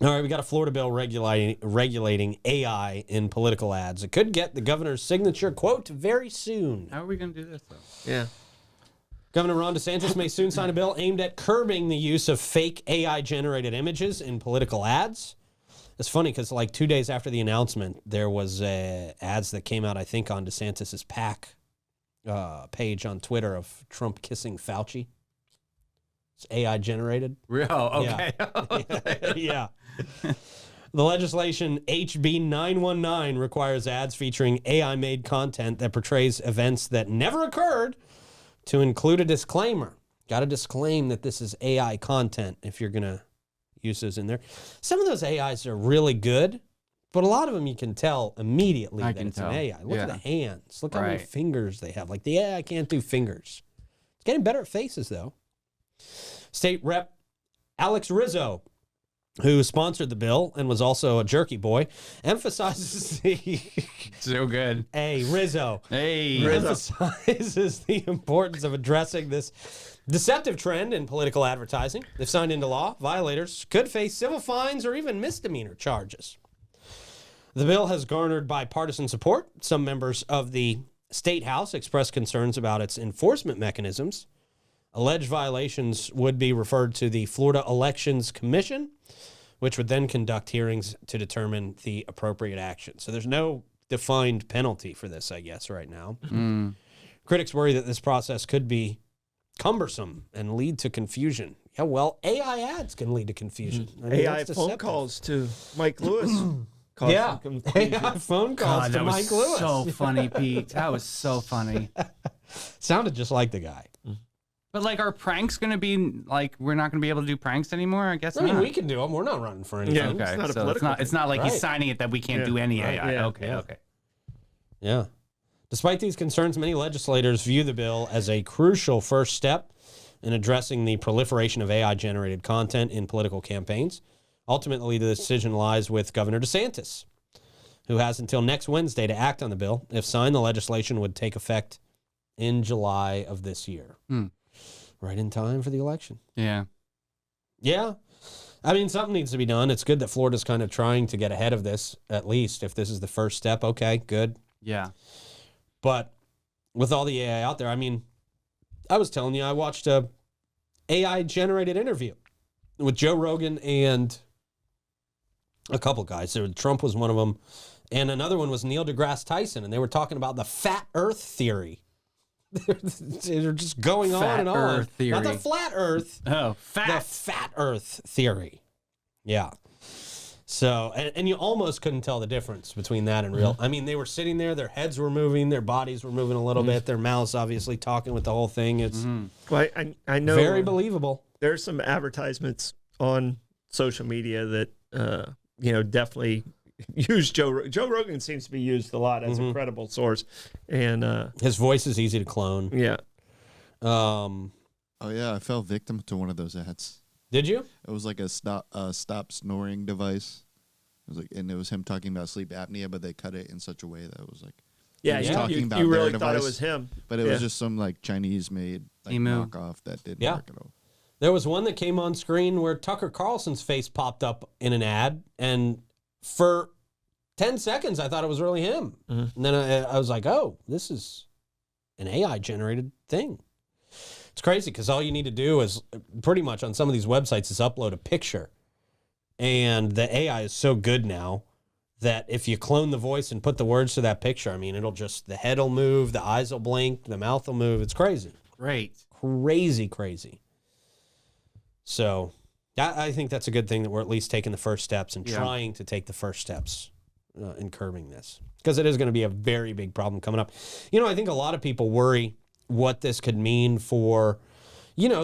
All right, we got a Florida bill regulating AI in political ads. It could get the governor's signature, quote, very soon. How are we going to do this, though? Yeah. Governor Ron DeSantis may soon sign a bill aimed at curbing the use of fake AI-generated images in political ads. It's funny because like 2 days after the announcement, there was ads that came out, I think, on DeSantis's PAC page on Twitter of Trump kissing Fauci. It's AI-generated. Oh, okay. Yeah. The legislation HB 919 requires ads featuring AI-made content that portrays events that never occurred to include a disclaimer. Got to disclaim that this is AI content if you're going to use those in there. Some of those AIs are really good, but a lot of them you can tell immediately that it's an AI. Look at the hands. Look how many fingers they have. Like the AI can't do fingers. It's getting better at faces, though. State Rep Alex Rizzo, who sponsored the bill and was also a jerky boy, emphasizes the... So good. Hey, Rizzo. Hey. Emphasizes the importance of addressing this deceptive trend in political advertising. If signed into law, violators could face civil fines or even misdemeanor charges. The bill has garnered bipartisan support. Some members of the State House expressed concerns about its enforcement mechanisms. Alleged violations would be referred to the Florida Elections Commission, which would then conduct hearings to determine the appropriate action. So there's no defined penalty for this, I guess, right now. Critics worry that this process could be cumbersome and lead to confusion. Yeah, well, AI ads can lead to confusion. I mean, AI phone calls to Mike Lewis. Yeah, AI phone calls to Mike Lewis. So funny, Pete. That was so funny. Sounded just like the guy. But like, are pranks going to be like we're not going to be able to do pranks anymore? I guess. I mean, we can do them. We're not running for anything. Yeah, okay. It's not a So political it's not like Right. he's signing it that we can't do any AI. Yeah. Okay. Yeah. Despite these concerns, many legislators view the bill as a crucial first step in addressing the proliferation of AI-generated content in political campaigns. Ultimately, the decision lies with Governor DeSantis, who has until next Wednesday to act on the bill. If signed, the legislation would take effect in July of this year. Right in time for the election. Yeah. Yeah. I mean, something needs to be done. It's good that Florida's kind of trying to get ahead of this, at least. If this is the first step, okay, good. Yeah. But with all the AI out there, I mean, I was telling you, I watched a AI-generated interview with Joe Rogan and a couple guys. So Trump was one of them, and another one was Neil deGrasse Tyson, and they were talking about the fat Earth theory. They're just going on and on. Earth theory. Not the flat Earth. Oh, The fat Earth theory. Yeah. So, and you almost couldn't tell the difference between that and real. I mean, they were sitting there, their heads were moving, their bodies were moving a little bit, their mouths obviously talking with the whole thing. It's Well, I know very believable. there's some advertisements on social media that definitely use Joe Rogan seems to be used a lot as a credible source, and His voice is easy to clone. yeah. Oh yeah, I fell victim to one of those ads. Did you? It was like a stop snoring device. It was like, and it was him talking about sleep apnea, but they cut it in such a way that it was like, Yeah, was you, talking you, about you their really thought it device, was him, but it was just some like Chinese made like Emu. knockoff that didn't Yeah. work at all. There was one that came on screen where Tucker Carlson's face popped up in an ad, and for 10 seconds, I thought it was really him. And then I was like, oh, this is an AI-generated thing. It's crazy because all you need to do is pretty much on some of these websites is upload a picture. And the AI is so good now that if you clone the voice and put the words to that picture, I mean, it'll just, the head will move, the eyes will blink, the mouth will move. It's crazy. Great. Crazy. So I think that's a good thing that we're at least taking the first steps and trying to take the first steps in curbing this, because it is going to be a very big problem coming up. I think a lot of people worry what this could mean for,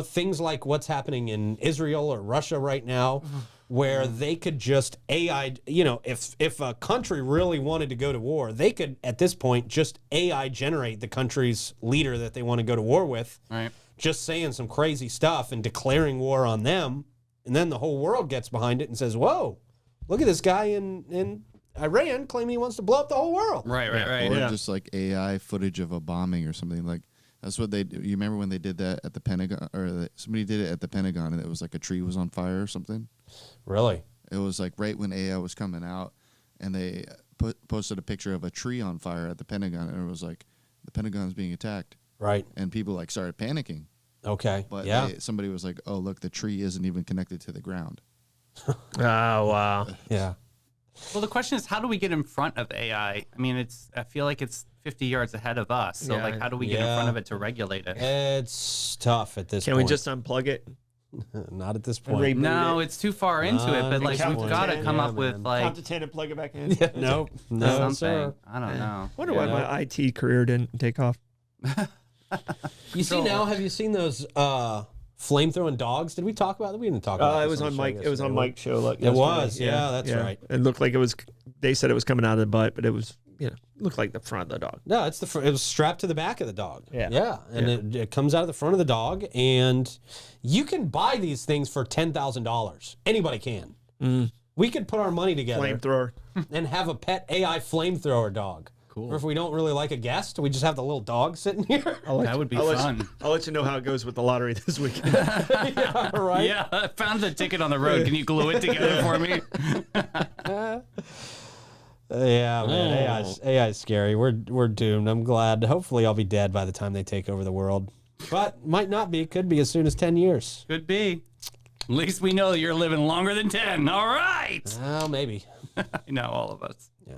things like what's happening in Israel or Russia right now, where they could just AI, if a country really wanted to go to war, they could at this point just AI generate the country's leader that they want to go to war with, Right. just saying some crazy stuff and declaring war on them. And then the whole world gets behind it and says, whoa, look at this guy in Iran claiming he wants to blow up the whole world. Right. Or just like AI footage of a bombing or something. Like that's what they do. You remember when they did that at the Pentagon, or somebody did it at the Pentagon, and it was like a tree was on fire or something. Really? It was like right when AI was coming out, and they posted a picture of a tree on fire at the Pentagon, and it was like the Pentagon's being attacked, Right. and people like started panicking. Okay. But yeah. somebody was like, "Oh, look, the tree isn't even connected to the ground." Oh, wow. Yeah. Well, the question is, how do we get in front of AI? I mean, I feel like it's 50 yards ahead of us. So, Yeah. like, how do we get in Yeah. front of it to regulate it? It's tough at this Can point. we just unplug it? Not at this And point. reboot No, it? it's too far into it. But, like, count we've to got to 10. come Yeah, up with, man. like, Count to 10 and plug it back in? Yeah, nope. No, something. sir. I don't know. Wonder why my IT career didn't take off. You see now, have you seen those flamethrowing dogs? Did we talk about that? We didn't talk about It this was on the Mike. show It was on yesterday. Mike's show. Like, It was, yeah, that's right. It looked like it was. They said it was coming out of the butt, but it was, looked like the front of the dog. No, it's it was strapped to the back of the dog. Yeah. Yeah. And It comes out of the front of the dog, and you can buy these things for $10,000. Anybody can. We could put our money together Flamethrower. and have a pet AI flamethrower dog. Cool. Or if we don't really like a guest, we just have the little dog sitting here. That would be fun. I'll let you know how it goes with the lottery this weekend. Yeah, right? Yeah, I found the ticket on the road. Can you glue it together for me? Yeah, man. AI is scary. We're doomed. I'm glad. Hopefully, I'll be dead by the time they take over the world. But might not be. Could be as soon as 10 years. Could be. At least we know you're living longer than 10. All right. Well, maybe. I know, all of us. Yeah.